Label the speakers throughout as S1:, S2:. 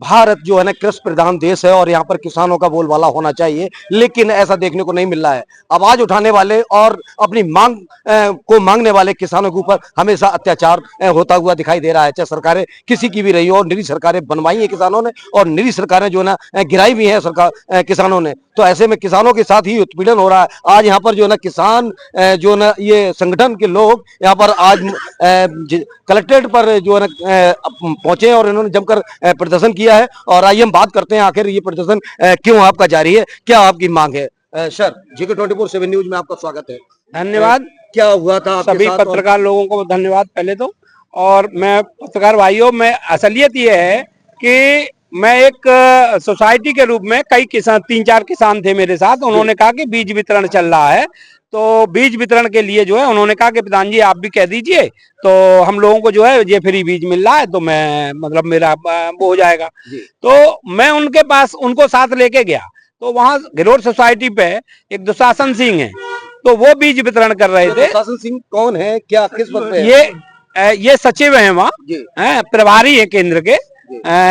S1: भारत जो है ना कृषि प्रधान देश है और यहाँ पर किसानों का बोलबाला होना चाहिए, लेकिन ऐसा देखने को नहीं मिल रहा है। आवाज उठाने वाले और अपनी मांग को मांगने वाले किसानों के ऊपर हमेशा अत्याचार होता हुआ दिखाई दे रहा है, चाहे सरकारें किसी की भी रही हो। निरी सरकारें बनवाई है किसानों ने और निरी सरकारें जो है ना गिराई भी है सरकार किसानों ने। तो ऐसे में किसानों के साथ ही उत्पीड़न हो रहा है। आज यहाँ पर जो है ना किसान जो है ना ये संगठन के लोग यहाँ पर आज कलेक्ट्रेट पर जो है ना पहुंचे और इन्होंने जमकर प्रदर्शन किया है। और आइए हम बात करते हैं आखिर ये प्रदर्शन क्यों आपका जारी है, क्या आपकी मांग है। सर, जीके 24/7 न्यूज में आपका स्वागत है।
S2: धन्यवाद।
S1: क्या हुआ था आपके
S2: सभी
S1: साथ?
S2: पत्रकार लोगों को धन्यवाद पहले तो। और मैं पत्रकार भाइयों में असलियत ये है कि मैं एक सोसाइटी के रूप में कई किसान 3-4 किसान थे मेरे साथ। उन्होंने कहा कि बीज वितरण चल रहा है, तो बीज वितरण के लिए जो है उन्होंने कहा कि प्रधान जी आप भी कह दीजिए तो हम लोगों को जो है ये फ्री बीज मिल रहा है, तो मैं मतलब मेरा वो हो जाएगा। तो मैं उनके पास उनको साथ लेके गया, तो वहाँ घिरोर सोसाइटी पे एक दुशासन सिंह है, तो वो बीज वितरण कर रहे थे।
S1: दुशासन सिंह कौन है, क्या किस पद पे है?
S2: ये सचिव है वहाँ, प्रभारी है केंद्र के,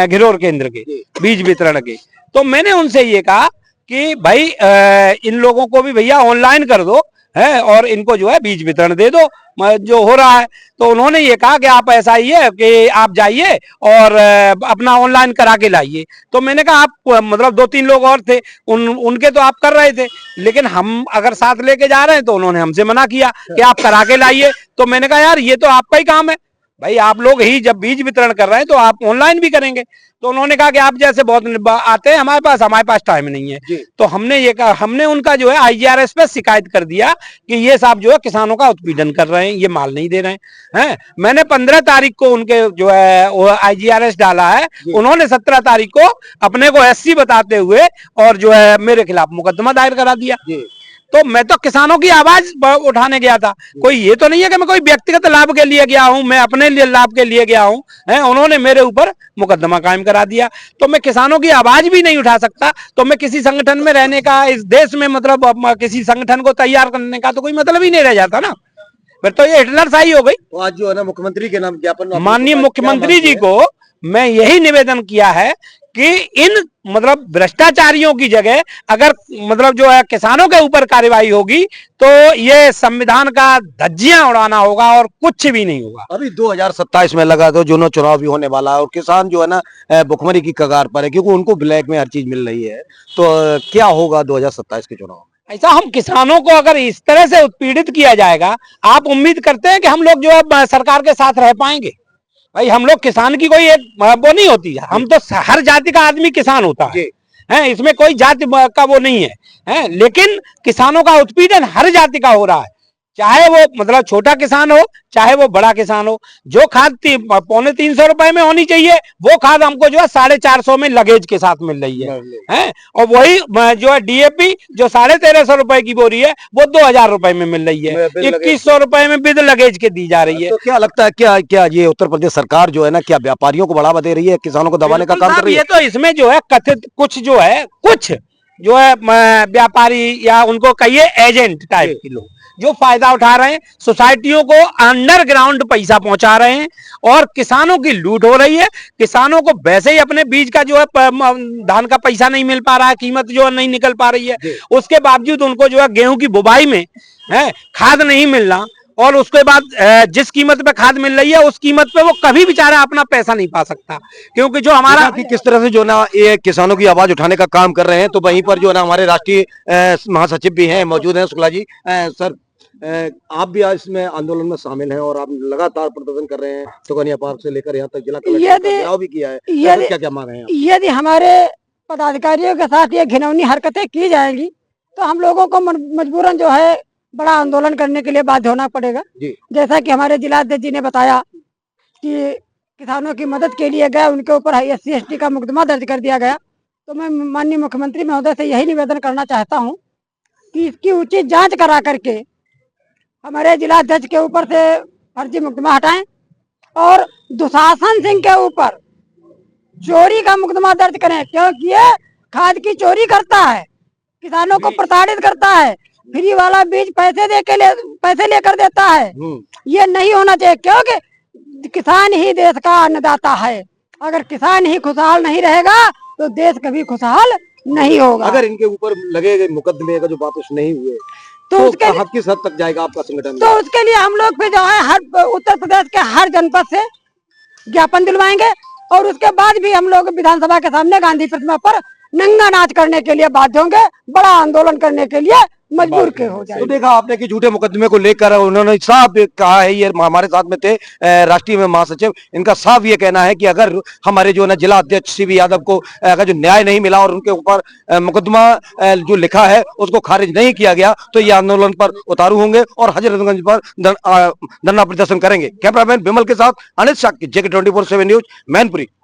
S2: घिरोर केंद्र के बीज वितरण के। तो मैंने उनसे ये कहा कि भाई इन लोगों को भी भैया ऑनलाइन कर दो है और इनको जो है बीज वितरण दे दो जो हो रहा है। तो उन्होंने ये कहा कि आप ऐसा ही है कि आप जाइए और अपना ऑनलाइन करा के लाइए। तो मैंने कहा आप मतलब 2-3 लोग और थे, उनके तो आप कर रहे थे, लेकिन हम अगर साथ लेके जा रहे हैं तो उन्होंने हमसे मना किया कि आप करा के लाइए। तो मैंने कहा यार ये तो आपका ही काम है भाई, आप लोग ही जब बीज वितरण कर रहे हैं तो आप ऑनलाइन भी करेंगे। तो उन्होंने कहा कि आप जैसे बहुत आते हैं हमारे पास टाइम नहीं है। तो हमने ये कहा, हमने उनका जो है IGRS पे शिकायत कर दिया कि ये साहब जो है किसानों का उत्पीड़न कर रहे हैं, ये माल नहीं दे रहे हैं। मैंने 15 तारीख को उनके जो है वो IGRS डाला है, उन्होंने 17 तारीख को अपने को SC बताते हुए और जो है मेरे खिलाफ मुकदमा दायर करा दिया। तो मैं तो किसानों की आवाज उठाने गया था, कोई ये तो नहीं है कि मैं कोई व्यक्तिगत लाभ के लिए गया हूं, मैं अपने लिए लाभ के लिए गया हूं। उन्होंने मेरे ऊपर मुकदमा कायम करा दिया, तो मैं किसानों की आवाज भी नहीं उठा सकता। तो मैं किसी संगठन में रहने का, इस देश में मतलब किसी संगठन को तैयार करने का तो कोई मतलब ही नहीं रह जाता ना, फिर तो ये हिटलरशाही हो गई।
S1: तो आज जो है ना मुख्यमंत्री के नाम ज्ञापन,
S2: माननीय मुख्यमंत्री जी को मैं यही निवेदन किया है कि इन मतलब भ्रष्टाचारियों की जगह अगर मतलब जो है किसानों के ऊपर कार्रवाई होगी तो ये संविधान का धज्जियां उड़ाना होगा और कुछ भी नहीं होगा।
S1: अभी 2027 में लगा तो जो चुनाव भी होने वाला है और किसान जो है ना भुखमरी की कगार पर है, क्योंकि उनको ब्लैक में हर चीज मिल रही है। तो क्या होगा 2027 के चुनाव में?
S2: ऐसा हम किसानों को अगर इस तरह से उत्पीड़ित किया जाएगा, आप उम्मीद करते हैं कि हम लोग जो है सरकार के साथ रह पाएंगे? भाई हम लोग किसान की कोई एक वो नहीं होती है, हम तो हर जाति का आदमी किसान होता है, इसमें कोई जाति का वो नहीं है, लेकिन किसानों का उत्पीड़न हर जाति का हो रहा है, चाहे वो मतलब छोटा किसान हो चाहे वो बड़ा किसान हो। जो खाद 350 रुपए में होनी चाहिए वो खाद हमको जो है 450 में लगेज के साथ मिल रही है, और वही जो है DAP जो 1350 रुपए की बोरी है वो 2000 रुपए में मिल रही है, 2100 रुपए में विद लगेज के दी जा रही है।
S1: तो क्या लगता है क्या ये उत्तर प्रदेश सरकार जो है ना क्या व्यापारियों को बढ़ावा दे रही है, किसानों को दबाने का काम कर रही है?
S2: ये तो इसमें जो है कथित कुछ जो है व्यापारी या उनको कहिए एजेंट टाइप के लोग जो फायदा उठा रहे हैं, सोसाइटियों को अंडरग्राउंड पैसा पहुंचा रहे हैं और किसानों की लूट हो रही है। किसानों को वैसे ही अपने बीज का जो है धान का पैसा नहीं मिल पा रहा है, कीमत जो है नहीं निकल पा रही है, उसके बावजूद उनको जो है गेहूं की बुवाई में खाद नहीं मिलना और उसके बाद जिस कीमत पे खाद मिल रही है उस कीमत पे वो कभी बेचारा अपना पैसा नहीं पा सकता, क्योंकि जो हमारा
S1: किस तरह से जो ना ये किसानों की आवाज उठाने का काम कर रहे हैं। तो वहीं पर जो ना हमारे राष्ट्रीय महासचिव भी हैं, मौजूद हैं, शुक्ला जी। सर, आप भी आज इसमें आंदोलन में शामिल हैं और आप लगातार प्रदर्शन कर रहे हैं, सुकन्या पार्क से लेकर यहाँ तक जिला कलेक्टर भी किया है, क्या क्या मांग रहे हैं?
S3: यदि हमारे पदाधिकारियों के साथ ये घिनौनी हरकतें की जाएंगी तो हम लोगों को मजबूरन जो है बड़ा आंदोलन करने के लिए बाध्य होना पड़ेगा। जैसा कि हमारे जिलाध्यक्ष जी ने बताया कि किसानों की मदद के लिए गए, उनके ऊपर SC/ST का मुकदमा दर्ज कर दिया गया। तो मैं माननीय मुख्यमंत्री महोदय से यही निवेदन करना चाहता हूं कि इसकी उचित जांच करा करके हमारे जिलाध्यक्ष के ऊपर से फर्जी मुकदमा हटाएं और दुशासन सिंह के ऊपर चोरी का मुकदमा दर्ज करें, क्योंकि ये खाद की चोरी करता है, किसानों को प्रताड़ित करता है, फ्री वाला बीज पैसे लेकर देता है। ये नहीं होना चाहिए, क्योंकि किसान ही देश का अन्नदाता है। अगर किसान ही खुशहाल नहीं रहेगा तो देश कभी खुशहाल नहीं होगा।
S1: अगर इनके ऊपर लगे गए मुकदमे का जो वापस नहीं हुए
S3: तो उसके लिए
S1: किस हद तक जाएगा आपका संगठन?
S3: तो उसके लिए हम लोग फिर जो है हर उत्तर प्रदेश के हर जनपद से ज्ञापन दिलवाएंगे और उसके बाद भी हम लोग विधानसभा के सामने गांधी प्रतिमा पर नंगा नाच करने के लिए बाध्य होंगे, बड़ा आंदोलन करने के लिए मजबूर के हो जाए।
S1: तो देखा आपने कि झूठे मुकदमे को लेकर उन्होंने साफ कहा है, ये हमारे साथ में थे राष्ट्रीय में महासचिव, इनका साफ ये कहना है कि अगर हमारे जो है जिला अध्यक्ष सीवी यादव को अगर जो न्याय नहीं मिला और उनके ऊपर मुकदमा जो लिखा है उसको खारिज नहीं किया गया तो ये आंदोलन पर उतारू होंगे और हजरतगंज पर धरना प्रदर्शन करेंगे। कैमरामैन विमल के साथ अनिल शाक्य, JK 24/7 न्यूज, मैनपुरी।